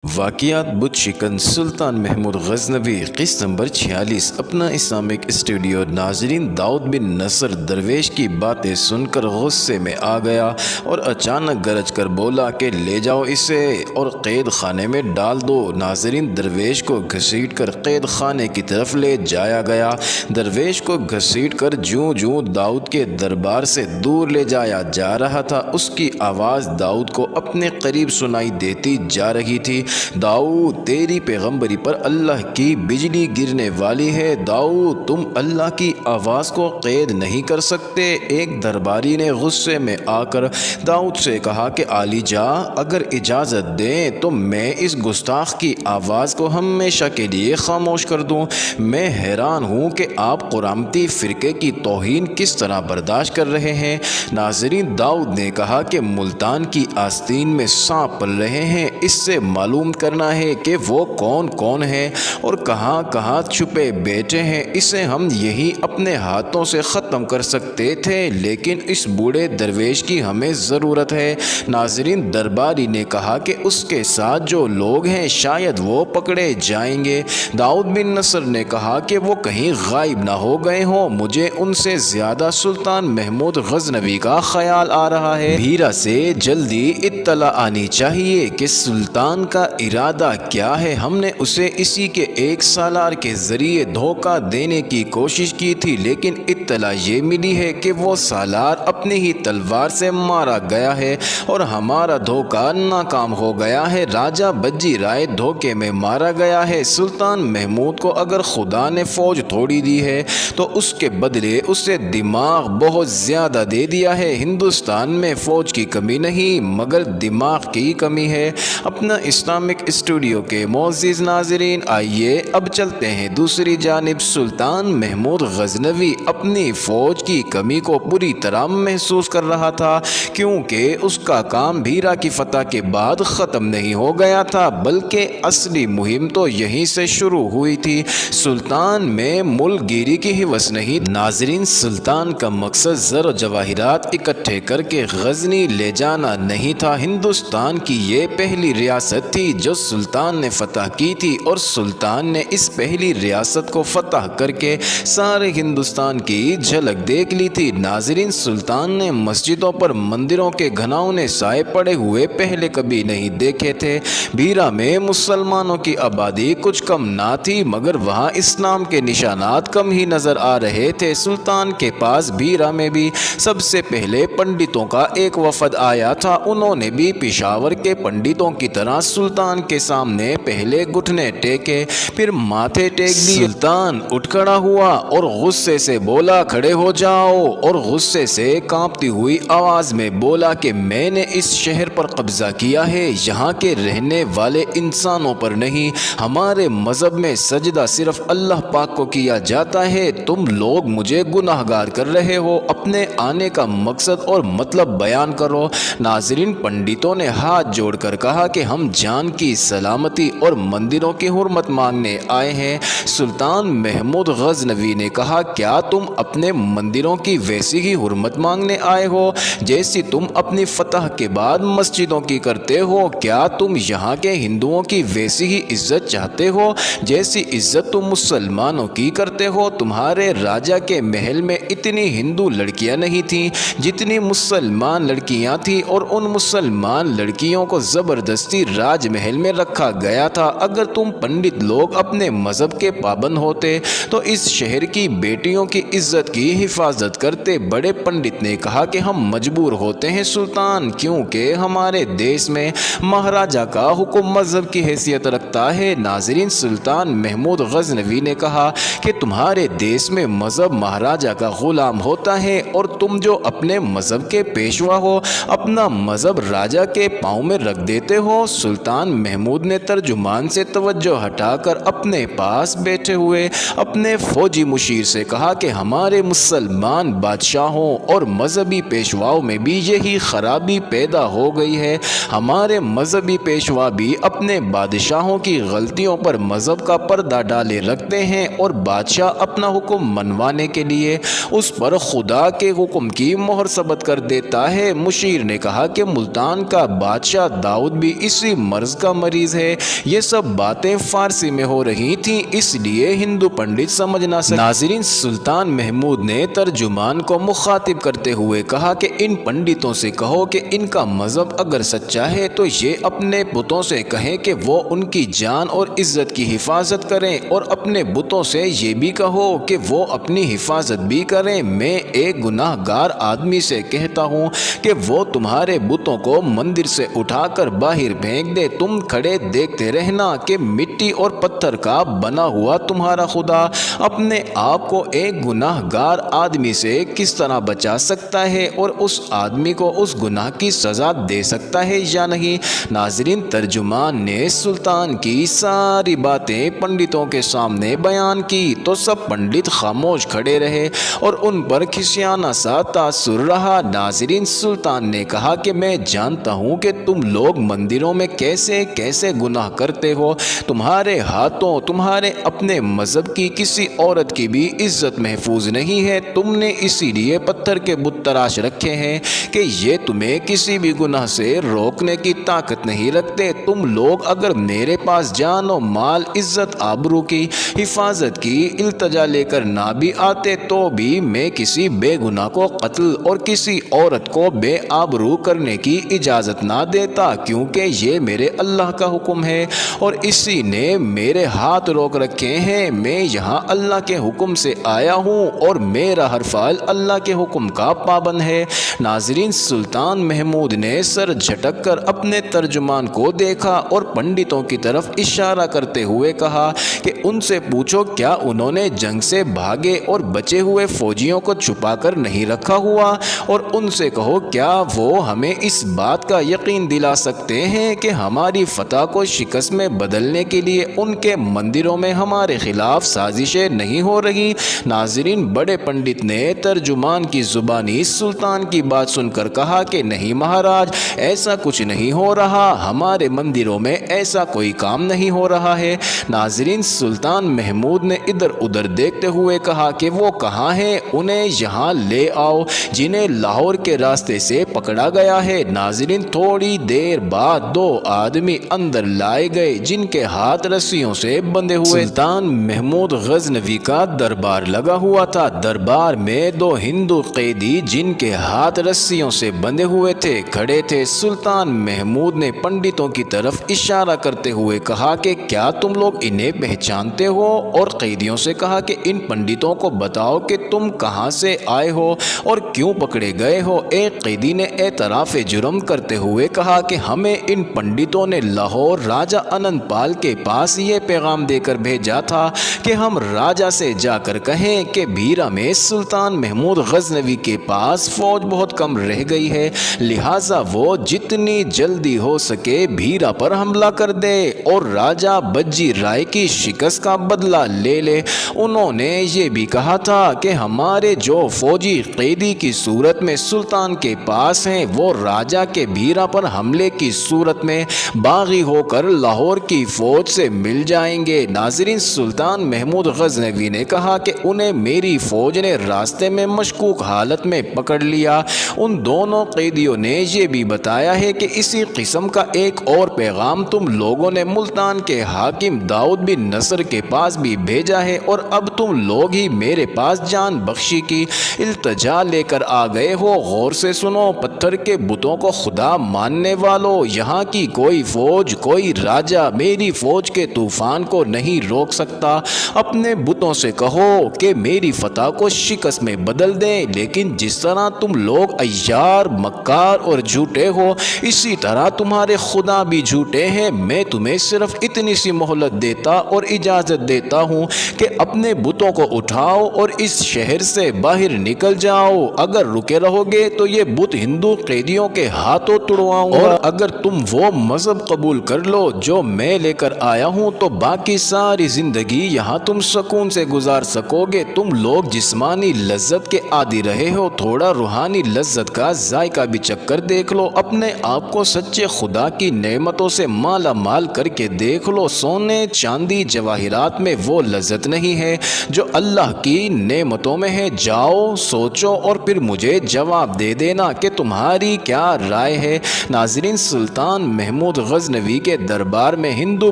واقعات بت شکن سلطان محمود غزنوی قسط نمبر 46 اپنا اسلامک اسٹوڈیو۔ ناظرین، داؤد بن نصر درویش کی باتیں سن کر غصے میں آ گیا اور اچانک گرج کر بولا کہ لے جاؤ اسے اور قید خانے میں ڈال دو۔ ناظرین، درویش کو گھسیٹ کر قید خانے کی طرف لے جایا گیا۔ درویش کو گھسیٹ کر جوں جوں داؤد کے دربار سے دور لے جایا جا رہا تھا، اس کی آواز داؤد کو اپنے قریب سنائی دیتی جا رہی تھی۔ داؤد، تیری پیغمبری پر اللہ کی بجلی گرنے والی ہے۔ داؤد، تم اللہ کی آواز کو قید نہیں کر سکتے۔ ایک درباری نے غصے میں آ کر داؤد سے کہا کہ عالی جاں، اگر اجازت دیں تو میں اس گستاخ کی آواز کو ہمیشہ کے لیے خاموش کر دوں۔ میں حیران ہوں کہ آپ قرامتی فرقے کی توہین کس طرح برداشت کر رہے ہیں۔ ناظرین، داؤد نے کہا کہ ملتان کی آستین میں سانپ پل رہے ہیں، اس سے معلوم کرنا ہے کہ وہ کون کون ہیں اور کہاں کہاں چھپے بیٹھے ہیں۔ اسے ہم یہی اپنے ہاتھوں سے ختم کر سکتے تھے، لیکن اس بوڑھے درویش کی ہمیں ضرورت ہے۔ ناظرین، درباری نے کہا کہ اس کے ساتھ جو لوگ ہیں شاید وہ پکڑے جائیں گے۔ داؤد بن نصر نے کہا کہ وہ کہیں غائب نہ ہو گئے ہوں، مجھے ان سے زیادہ سلطان محمود غزنوی کا خیال آ رہا ہے۔ بھیرا سے جلدی اطلاع آنی چاہیے کہ سلطان کا ارادہ کیا ہے۔ ہم نے اسے اسی کے ایک سالار کے ذریعے دھوکہ دینے کی کوشش کی تھی، لیکن اطلاع یہ ملی ہے کہ وہ سالار اپنی ہی تلوار سے مارا گیا ہے اور ہمارا دھوکہ ناکام ہو گیا ہے۔ راجہ بجی رائے دھوکے میں مارا گیا ہے۔ سلطان محمود کو اگر خدا نے فوج تھوڑی دی ہے تو اس کے بدلے اسے دماغ بہت زیادہ دے دیا ہے۔ ہندوستان میں فوج کی کمی نہیں مگر دماغ کی کمی ہے۔ اپنا اسلامک اسٹوڈیو کے معزز ناظرین، آئیے اب چلتے ہیں دوسری جانب۔ سلطان محمود غزنوی اپنی فوج کی کمی کو پوری طرح محسوس کر رہا تھا، کیونکہ اس کا کام بھیرا کی فتح کے بعد ختم نہیں ہو گیا تھا، بلکہ اصلی مہم تو یہیں سے شروع ہوئی تھی۔ سلطان میں ملک گیری کی ہوس نہیں۔ ناظرین، سلطان کا مقصد زر و جواہرات اکٹھے کر کے غزنی لے جانا نہیں تھا۔ ہندوستان کی یہ پہلی ریاست تھی جو سلطان نے فتح کی تھی، اور سلطان نے اس پہلی ریاست کو فتح کر کے سارے ہندوستان کی جھلک دیکھ لی تھی۔ ناظرین، سلطان نے مسجدوں پر مندروں کے گھناؤنے سائے پڑے ہوئے پہلے کبھی نہیں دیکھے تھے۔ بھیرا میں مسلمانوں کی آبادی کچھ کم نہ تھی، مگر وہاں اسلام کے نشانات کم ہی نظر آ رہے تھے۔ سلطان کے پاس بھیرا میں بھی سب سے پہلے پنڈتوں کا ایک وفد آیا تھا۔ انہوں نے بھی پشاور کے پنڈتوں کی طرح سلطان کے سامنے پہلے گھٹنے ٹیکے، پھر ماتھے ٹیک دیے۔ سلطان اٹھ کھڑا ہوا اور غصے سے بولا، کھڑے ہو جاؤ، اور غصے سے کانپتی ہوئی آواز میں بولا کہ میں نے اس شہر پر قبضہ کیا ہے، یہاں کے رہنے والے انسانوں پر نہیں۔ ہمارے مذہب میں سجدہ صرف اللہ پاک کو کیا جاتا ہے۔ تم لوگ مجھے گناہگار کر رہے ہو، اپنے آنے کا مقصد اور مطلب بیان کرو۔ ناظرین، پنڈتوں نے ہاتھ جوڑ کر کہا کہ ہم جان کی سلامتی اور مندروں کی حرمت مانگنے آئے ہیں۔ سلطان محمود غزنوی نے کہا، کیا تم اپنے مندروں کی ویسی ہی حرمت مانگنے آئے ہو جیسی تم اپنی فتح کے بعد مسجدوں کی کرتے ہو؟ کیا تم یہاں کے ہندوؤں کی ویسی ہی عزت چاہتے ہو جیسی عزت تم مسلمانوں کی کرتے ہو؟ تمہارے راجہ کے محل میں اتنی ہندو لڑکیاں نہیں تھیں جتنی مسلمان لڑکیاں تھیں، اور ان مسلمان لڑکیوں کو زبردستی راج محل میں رکھا گیا تھا۔ اگر تم پنڈت لوگ اپنے مذہب کے پابند ہوتے تو اس شہر کی بیٹیوں کی عزت کی حفاظت کرتے۔ بڑے پنڈت نے کہا کہ ہم مجبور ہوتے ہیں سلطان، کیونکہ ہمارے دیس میں مہاراجہ کا حکم مذہب کی حیثیت رکھتا ہے۔ ناظرین، سلطان محمود غزنوی نے کہا کہ تمہارے دیس میں مذہب مہاراجہ کا غلام ہوتا ہے، اور تم جو اپنے مذہب کے پیشوا ہو اپنا مذہب راجہ کے پاؤں میں رکھ دیتے ہو۔ سلطان محمود نے ترجمان سے توجہ ہٹا کر اپنے پاس بیٹھے ہوئے اپنے فوجی مشیر سے کہا کہ ہمارے مسلمان بادشاہوں اور مذہبی پیشواؤں میں بھی یہی خرابی پیدا ہو گئی ہے۔ ہمارے مذہبی پیشوا بھی اپنے بادشاہوں کی غلطیوں پر مذہب کا پردہ ڈالے رکھتے ہیں، اور بادشاہ اپنا حکم منوانے کے لیے اس پر خدا کے حکم کی مہر ثبت کر دیتا ہے۔ مشیر نے کہا کہ ملتان کا بادشاہ داؤد بھی اسی مرض مرض کا مریض ہے۔ یہ سب باتیں فارسی میں ہو رہی تھیں، اس لیے ہندو پنڈت سمجھ نہ سکے۔ ناظرین، سلطان محمود نے ترجمان کو مخاطب کرتے ہوئے کہا کہ ان پنڈتوں سے کہو کہ ان کا مذہب اگر سچا ہے تو یہ اپنے بتوں سے کہیں کہ وہ ان کی جان اور عزت کی حفاظت کریں، اور اپنے بتوں سے یہ بھی کہو کہ وہ اپنی حفاظت بھی کریں۔ میں ایک گناہ گار آدمی سے کہتا ہوں کہ وہ تمہارے بتوں کو مندر سے اٹھا کر باہر پھینک دے، تم کھڑے دیکھتے رہنا کہ مٹی اور پتھر کا بنا ہوا تمہارا خدا اپنے آپ کو ایک گناہ گار آدمی سے کس طرح بچا سکتا ہے اور اس آدمی کو اس گناہ کی سزا دے سکتا ہے یا نہیں۔ ناظرین، ترجمان نے سلطان کی ساری باتیں پنڈتوں کے سامنے بیان کی تو سب پنڈت خاموش کھڑے رہے اور ان پر کھسیانہ سا تاثر رہا۔ ناظرین، سلطان نے کہا کہ میں جانتا ہوں کہ تم لوگ مندروں میں کیسے کیسے گناہ کرتے ہو، تمہارے ہاتھوں تمہارے اپنے مذہب کی کسی عورت کی بھی عزت محفوظ نہیں ہے، تم نے اسی لیے پتھر کے بت تراش رکھے ہیں کہ یہ تمہیں کسی بھی گناہ سے روکنے کی طاقت نہیں رکھتے۔ تم لوگ اگر میرے پاس جان و مال، عزت آبرو کی حفاظت کی التجا لے کر نہ بھی آتے تو بھی میں کسی بے گناہ کو قتل اور کسی عورت کو بے آبرو کرنے کی اجازت نہ دیتا، کیونکہ یہ میرے اللہ کا حکم ہے اور اسی نے میرے ہاتھ روک رکھے ہیں۔ میں یہاں اللہ کے حکم سے آیا ہوں اور میرا ہر فعل اللہ کے حکم کا پابند ہے۔ ناظرین، سلطان محمود نے سر جھٹک کر اپنے ترجمان کو دیکھا اور پنڈتوں کی طرف اشارہ کرتے ہوئے کہا کہ ان سے پوچھو کیا انہوں نے جنگ سے بھاگے اور بچے ہوئے فوجیوں کو چھپا کر نہیں رکھا ہوا، اور ان سے کہو کیا وہ ہمیں اس بات کا یقین دلا سکتے ہیں کہ ہماری فتح کو شکست میں بدلنے کے لیے ان کے مندروں میں ہمارے خلاف سازشیں نہیں ہو رہی۔ ناظرین، بڑے پنڈت نے ترجمان کی زبانی سلطان کی بات سن کر کہا کہ نہیں مہاراج، ایسا کچھ نہیں ہو رہا، ہمارے مندروں میں ایسا کوئی کام نہیں ہو رہا ہے۔ ناظرین، سلطان محمود نے ادھر ادھر دیکھتے ہوئے کہا کہ وہ کہاں ہیں، انہیں یہاں لے آؤ جنہیں لاہور کے راستے سے پکڑا گیا ہے۔ ناظرین، تھوڑی دیر بعد دو آدمی اندر لائے گئے جن کے ہاتھ رسیوں سے بندھے ہوئے۔ سلطان محمود غزنوی کا دربار لگا ہوا تھا۔ دربار میں دو ہندو قیدی جن کے ہاتھ رسیوں سے بندھے ہوئے تھے کھڑے تھے۔ سلطان محمود نے پنڈتوں کی طرف اشارہ کرتے ہوئے کہا کہ کیا تم لوگ انہیں پہچانتے ہو، اور قیدیوں سے کہا کہ ان پنڈتوں کو بتاؤ کہ تم کہاں سے آئے ہو اور کیوں پکڑے گئے ہو۔ ایک قیدی نے اعتراف جرم کرتے ہوئے کہا کہ ہمیں ان پنڈتوں نے لاہور راجہ انند پال کے پاس یہ پیغام دے کر بھیجا تھا کہ ہم راجہ سے جا کر کہیں کہ بھیرا میں سلطان محمود غزنوی کے پاس فوج بہت کم رہ گئی ہے، لہٰذا وہ جتنی جلدی ہو سکے بھیرا پر حملہ کر دے اور راجہ بجی رائے کی شکست کا بدلہ لے لے۔ انہوں نے یہ بھی کہا تھا کہ ہمارے جو فوجی قیدی کی صورت میں سلطان کے پاس ہیں وہ راجہ کے بھیرا پر حملے کی صورت میں باغی ہو کر لاہور کی فوج سے مل جائیں گے۔ ناظرین، سلطان محمود غزنوی نے کہا کہ انہیں میری فوج نے راستے میں مشکوک حالت میں پکڑ لیا۔ ان دونوں قیدیوں نے یہ بھی بتایا ہے کہ اسی قسم کا ایک اور پیغام تم لوگوں نے ملتان کے حاکم داؤد بن نصر کے پاس بھی بھیجا ہے، اور اب تم لوگ ہی میرے پاس جان بخشی کی التجا لے کر آ گئے ہو۔ غور سے سنو، پتھر کے بتوں کو خدا ماننے والوں، یہاں کی کوئی فوج، کوئی راجہ میری فوج کے طوفان کو نہیں روک سکتا۔ اپنے بتوں سے کہو کہ میری فتح کو شکست میں بدل دیں، لیکن جس طرح تم لوگ عیار، مکار اور جھوٹے ہو، اسی طرح تمہارے خدا بھی جھوٹے ہیں۔ میں تمہیں صرف اتنی سی مہلت دیتا اور اجازت دیتا ہوں کہ اپنے بتوں کو اٹھاؤ اور اس شہر سے باہر نکل جاؤ۔ اگر رکے رہو گے تو یہ بت ہندو قیدیوں کے ہاتھوں تڑواؤں گا، اور اگر تم وہ مذہب قبول کر لو جو میں لے کر آیا ہوں تو باقی ساری زندگی یہاں تم سکون سے گزار سکو گے۔ تم لوگ جسمانی لذت کے عادی رہے ہو، تھوڑا روحانی لذت کا ذائقہ بھی چکھ کر دیکھ لو۔ اپنے آپ کو سچے خدا کی نعمتوں سے مالا مال کر کے دیکھ لو۔ سونے، چاندی، جواہرات میں وہ لذت نہیں ہے جو اللہ کی نعمتوں میں ہے۔ جاؤ، سوچو اور پھر مجھے جواب دے دینا کہ تمہاری کیا رائے ہے۔ ناظرین، سلطان محمود غزنوی کے دربار میں ہندو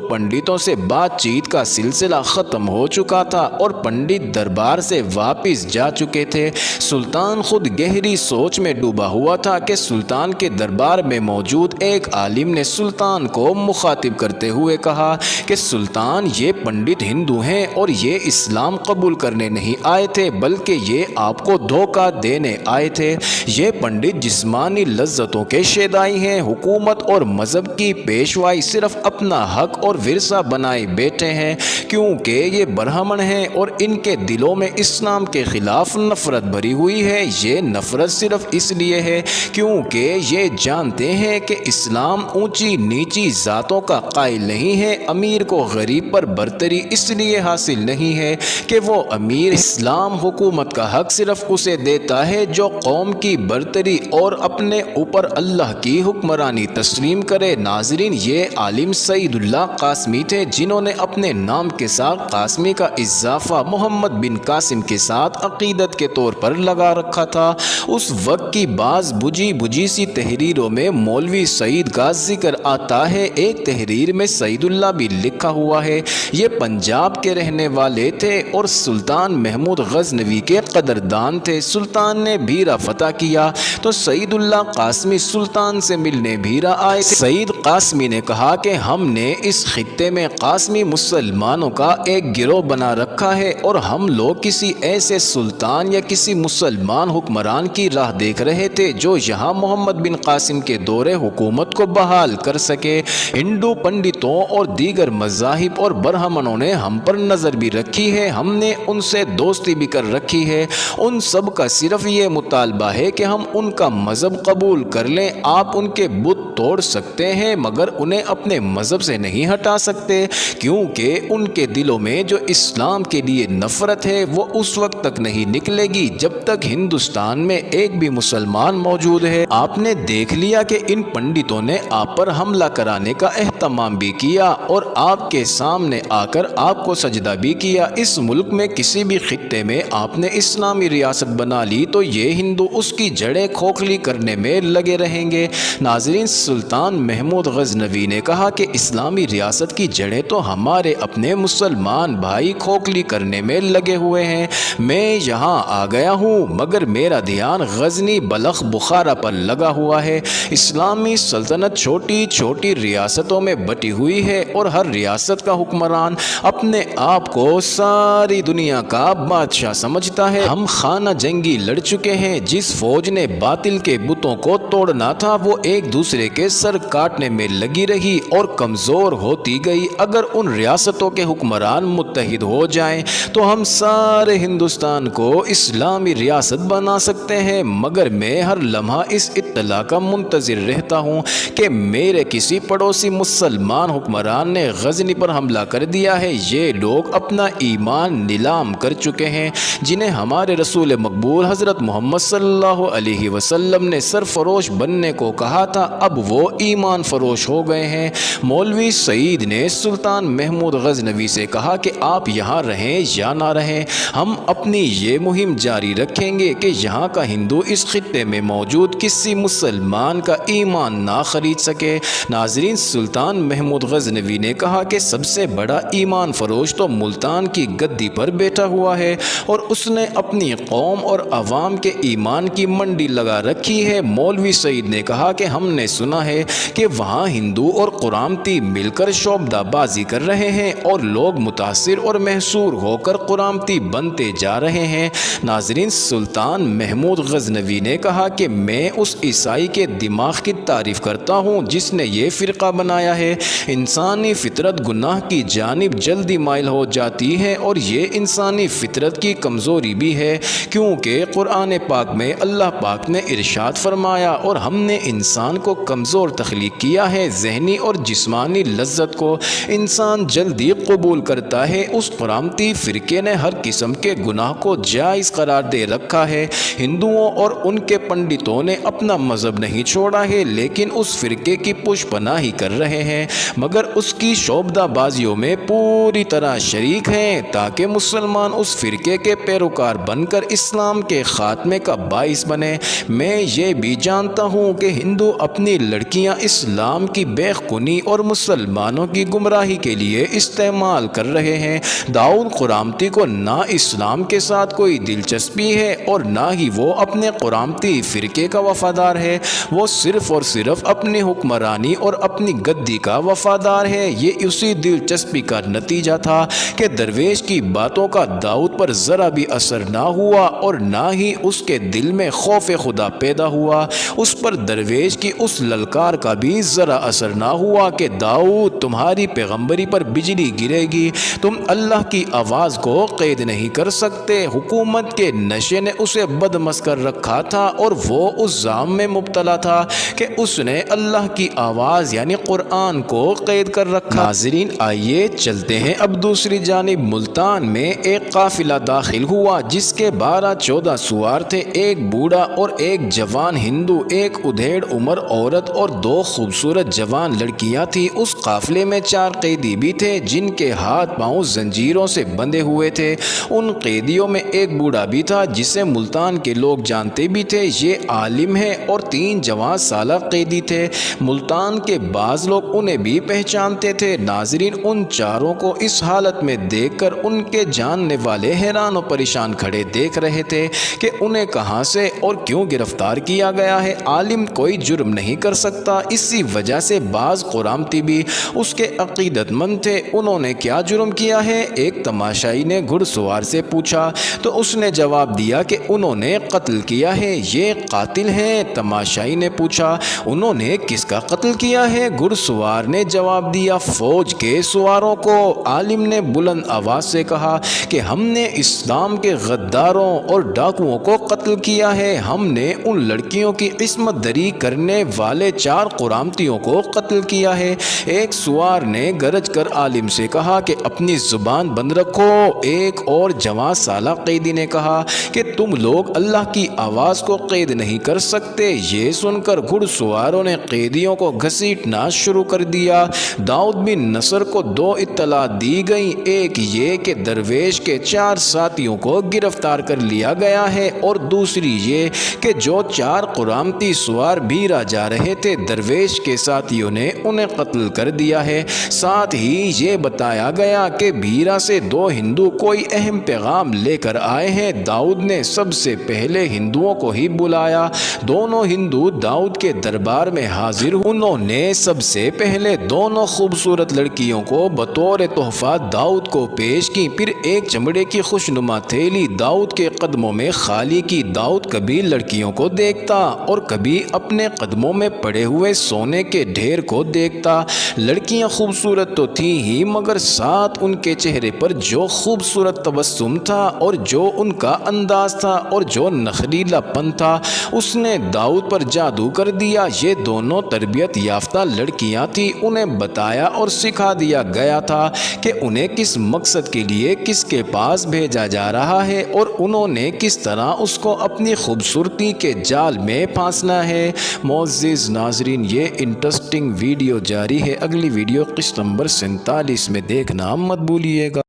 پنڈتوں سے بات چیت کا سلسلہ ختم ہو چکا تھا اور پنڈت دربار سے واپس جا چکے تھے۔ سلطان خود گہری سوچ میں ڈوبا ہوا تھا کہ سلطان کے دربار میں موجود ایک عالم نے سلطان کو مخاطب کرتے ہوئے کہا کہ سلطان، یہ پنڈت ہندو ہیں اور یہ اسلام قبول کرنے نہیں آئے تھے بلکہ یہ آپ کو دھوکہ دینے آئے تھے۔ یہ پنڈت جسمانی لذتوں کے شیدائی ہیں، حکومت اور مذہب کی پیشوائی صرف اپنا حق اور ورثہ بنائے بیٹھے ہیں، کیونکہ یہ برہمن ہیں اور ان کے دلوں میں اسلام کے خلاف نفرت بھری ہوئی ہے۔ یہ نفرت صرف اس لیے ہے کیونکہ یہ جانتے ہیں کہ اسلام اونچی نیچی ذاتوں کا قائل نہیں ہے۔ امیر کو غریب پر برتری اس لیے حاصل نہیں ہے کہ وہ امیر، اسلام حکومت کا حق صرف اسے دیتا ہے جو قوم کی برتری اور اپنے اوپر اللہ کی حکمرانی تسلیم کرے۔ ناظرین، یہ عالم سعید اللہ قاسمی تھے جنہوں نے اپنے نام کے ساتھ قاسمی کا اضافہ محمد بن قاسم کے ساتھ عقیدت کے طور پر لگا رکھا تھا۔ اس وقت کی بعض بجھی سی تحریروں میں مولوی سعید کا ذکر آتا ہے۔ ایک تحریر میں سعید اللہ بھی لکھا ہوا ہے۔ یہ پنجاب کے رہنے والے تھے اور سلطان محمود غزنوی کے قدردان تھے۔ سلطان نے بھیرا فتح کیا تو سعید اللہ قاسمی سلطان سے ملنے بھیرا آئے تھے۔ سعید قاسمی نے کہا کہ ہم نے اس خطے میں قاسمی مسلمانوں کا ایک گروہ بنا رکھا ہے اور ہم لوگ کسی ایسے سلطان یا کسی مسلمان حکمران کی راہ دیکھ رہے تھے جو یہاں محمد بن قاسم کے دور حکومت کو بحال کر سکے۔ ہندو پنڈتوں اور دیگر مذاہب اور برہمنوں نے ہم پر نظر بھی رکھی ہے، ہم نے ان سے دوستی بھی کر رکھی ہے۔ ان سب کا صرف یہ مطالبہ ہے کہ ہم ان کا مذہب قبول کر لیں۔ آپ ان کے بت توڑ سکتے ہیں مگر انہیں اپنے مذہب سے نہیں ہٹا سکتے، کیونکہ ان کے دلوں میں جو اسلام کے لیے نفرت ہے وہ اس وقت تک نہیں نکلے گی جب تک ہندوستان میں ایک بھی مسلمان موجود ہے۔ آپ نے دیکھ لیا کہ ان پنڈتوں نے آپ پر حملہ کرانے کا اہتمام بھی کیا اور آپ کے سامنے آ کر آپ کو سجدہ بھی کیا۔ اس ملک میں کسی بھی خطے میں آپ نے اسلامی ریاست بنا لی تو یہ ہندو اس کی جڑیں کھوکھلی کرنے میں لگے رہیں گے۔ ناظرین، سلطان محمود غزنوی نے کہا کہ اسلامی ریاست کی جڑیں تو ہمارے اپنے مسلمان بھائی کھوکھلی کرنے میں لگے ہوئے ہیں۔ میں یہاں آ گیا ہوں مگر میرا دھیان غزنی، بلخ، بخارا پر لگا ہوا ہے۔ اسلامی سلطنت چھوٹی چھوٹی ریاستوں میں بٹی ہوئی ہے اور ہر ریاست کا حکمران اپنے آپ کو ساری دنیا کا بادشاہ سمجھتا ہے۔ ہم خانہ جنگی لڑ چکے ہیں۔ جس فوج نے باطل کے بتوں کو توڑنا تھا وہ ایک دوسرے کے سر کاٹنے میں لگی رہی اور کمزور ہوتی گئی۔ اگر ان ریاستوں کے حکمران متحد ہو جائیں تو ہم سارے ہندوستان کو اسلامی ریاست بنا سکتے ہیں، مگر میں ہر لمحہ اس اطلاع کا منتظر رہتا ہوں کہ میرے کسی پڑوسی مسلمان حکمران نے غزنی پر حملہ کر دیا ہے۔ یہ لوگ اپنا ایمان نیلام کر چکے ہیں جنہیں ہمارے رسول مقبول حضرت محمد صلی اللہ علیہ وسلم نے سرفروش بننے کو کہا تھا، اب وہ ایمان فروش ہو گئے ہیں۔ مولوی سعید نے سلطان محمود غزنوی سے کہا کہ آپ یہاں رہیں یا نہ رہیں، ہم اپنی یہ مہم جاری رکھیں گے کہ یہاں کا ہندو اس خطے میں موجود کسی مسلمان کا ایمان نہ خرید سکے۔ ناظرین، سلطان محمود غزنوی نے کہا کہ سب سے بڑا ایمان فروش تو ملتان کی گدی پر بیٹھا ہوا ہے اور اس نے اپنی قوم اور عوام کے ایمان کی منڈی لگا رکھی ہے۔ مولوی سعید نے کہا کہ ہم نے سنا ہے کہ وہاں ہندو اور قرامتی مل کر شعبدہ بازی کر رہے ہیں اور لوگ متاثر اور محصور ہو کر قرامتی بنتے جا رہے ہیں۔ ناظرین، سلطان محمود غزنوی نے کہا کہ میں اس عیسائی کے دماغ کی تعریف کرتا ہوں جس نے یہ فرقہ بنایا ہے۔ انسانی فطرت گناہ کی جانب جلدی مائل ہو جاتی ہے اور یہ انسانی فطرت کی کمزوری بھی ہے، کیونکہ قرآن پاک میں اللہ پاک نے ارشاد فرمایا اور ہم نے انسان کو کمزور تخلیق کیا ہے، ذہنی اور جسمانی لذت کو انسان جلدی قبول کرتا ہے۔ اس قرامتی فرقے نے ہر قسم کے گناہ کو جائز قرار دے رکھا ہے۔ ہندوؤں اور ان کے پنڈتوں نے اپنا مذہب نہیں چھوڑا ہے لیکن اس فرقے کی پش پناہی کر رہے ہیں، مگر اس کی شعبدہ بازیوں میں پوری طرح شریک ہیں تاکہ مسلمان اس فرقے کے پیروکار بن کر اسلام کے خاتمے کا باعث بنے۔ میں یہ بھی جانتا ہوں کہ ہندو اپنی لڑکیاں اسلام اسلام کی بے خونی اور مسلمانوں کی گمراہی کے لیے استعمال کر رہے ہیں۔ داؤد قرامتی کو نہ اسلام کے ساتھ کوئی دلچسپی ہے اور نہ ہی وہ اپنے قرامتی فرقے کا وفادار ہے، وہ صرف اور صرف اپنی حکمرانی اور اپنی گدی کا وفادار ہے۔ یہ اسی دلچسپی کا نتیجہ تھا کہ درویش کی باتوں کا داؤد پر ذرا بھی اثر نہ ہوا اور نہ ہی اس کے دل میں خوف خدا پیدا ہوا۔ اس پر درویش کی اس للکار کا بھی ذرا اثر نہ ہوا کہ داؤد تمہاری پیغمبری پر بجلی گرے گی، تم اللہ کی آواز کو قید نہیں کر سکتے۔ حکومت کے نشے نے اسے بدمست کر رکھا تھا اور وہ اس زام میں مبتلا تھا کہ اس نے اللہ کی آواز یعنی قرآن کو قید کر رکھا۔ ناظرین آئیے چلتے ہیں اب دوسری جانب۔ ملتان میں ایک قافلہ داخل ہوا جس کے 12-14 سوار تھے، ایک بوڑھا اور ایک جوان ہندو، ایک ادھیڑ عمر عورت اور 2 خوبصورت جوان لڑکیاں تھیں۔ اس قافلے میں 4 قیدی بھی تھے جن کے ہاتھ پاؤں زنجیروں سے بندھے ہوئے تھے۔ ان قیدیوں میں ایک بوڑھا بھی تھا جسے ملتان کے لوگ جانتے بھی تھے، یہ عالم ہے، اور 3 جوان سالہ قیدی تھے۔ ملتان کے بعض لوگ انہیں بھی پہچانتے تھے۔ ناظرین ان چاروں کو اس حالت میں دیکھ کر ان کے جاننے والے حیران و پریشان کھڑے دیکھ رہے تھے کہ انہیں کہاں سے اور کیوں گرفتار کیا گیا ہے۔ عالم کوئی جرم نہیں کر سکتا، اسی وجہ سے بعض قرامتی بھی اس کے عقیدت مند تھے۔ انہوں نے کیا جرم کیا ہے؟ ایک تماشائی نے گھڑ سوار سے پوچھا تو اس نے جواب دیا کہ انہوں نے قتل کیا ہے، یہ قاتل ہیں۔ تماشائی نے پوچھا انہوں نے کس کا قتل کیا ہے؟ گھڑ سوار نے جواب دیا فوج کے سواروں کو۔ عالم نے بلند آواز سے کہا کہ ہم نے اسلام کے غداروں اور ڈاکوؤں کو قتل کیا ہے، ہم نے ان لڑکیوں کی عصمت دری کرنے والے 4 قرامتیوں کو قتل کیا ہے۔ ایک سوار نے گرج کر عالم سے کہا کہ اپنی زبان بند رکھو۔ ایک اور جوان سالہ قیدی نے کہا کہ تم لوگ اللہ کی آواز کو قید نہیں کر سکتے۔ یہ سن کر گھڑ سواروں نے قیدیوں کو گھسیٹنا شروع کر دیا۔ داؤد بن نصر کو 2 اطلاعات دی گئیں، ایک یہ کہ درویش کے 4 ساتھیوں کو گرفتار کر لیا گیا ہے اور دوسری یہ کہ جو 4 قرامتی سوار بھیرا جا رہے تھے درویش کے ساتھیوں نے انہیں قتل کر دیا ہے۔ ساتھ ہی یہ بتایا گیا کہ بھیرا سے 2 ہندو کوئی اہم پیغام لے کر آئے ہیں۔ داؤد نے سب سے پہلے ہندوؤں کو ہی بلایا۔ دونوں ہندو داؤد کے دربار میں حاضر ہوئے۔ انہوں نے سب سے پہلے دونوں خوبصورت لڑکیوں کو بطور تحفہ داؤد کو پیش کی، پھر ایک چمڑے کی خوشنما تھیلی داؤد کے قدموں میں خالی کی۔ داؤد کبھی لڑکیوں کو دیکھتا اور کبھی اپنے قدموں میں پڑے ہوئے سونے کے ڈھیر کو دیکھتا۔ لڑکیاں خوبصورت تو تھیں ہی مگر ساتھ ان کے چہرے پر جو خوبصورت تبسم تھا اور جو ان کا انداز تھا اور جو نخریلا پن تھا اس نے داؤد پر جادو کر دیا۔ یہ دونوں تربیت یافتہ لڑکیاں تھیں، انہیں بتایا اور سکھا دیا گیا تھا کہ انہیں کس مقصد کے لیے کس کے پاس بھیجا جا رہا ہے اور انہوں نے کس طرح اس کو اپنی خوبصورتی کے جال میں پھانسنا ہے۔ معزز ناظرین یہ انٹرسٹنگ ویڈیو جاری ہے، اگلی ویڈیو قسط نمبر 47 میں دیکھنا مت بھولیے گا۔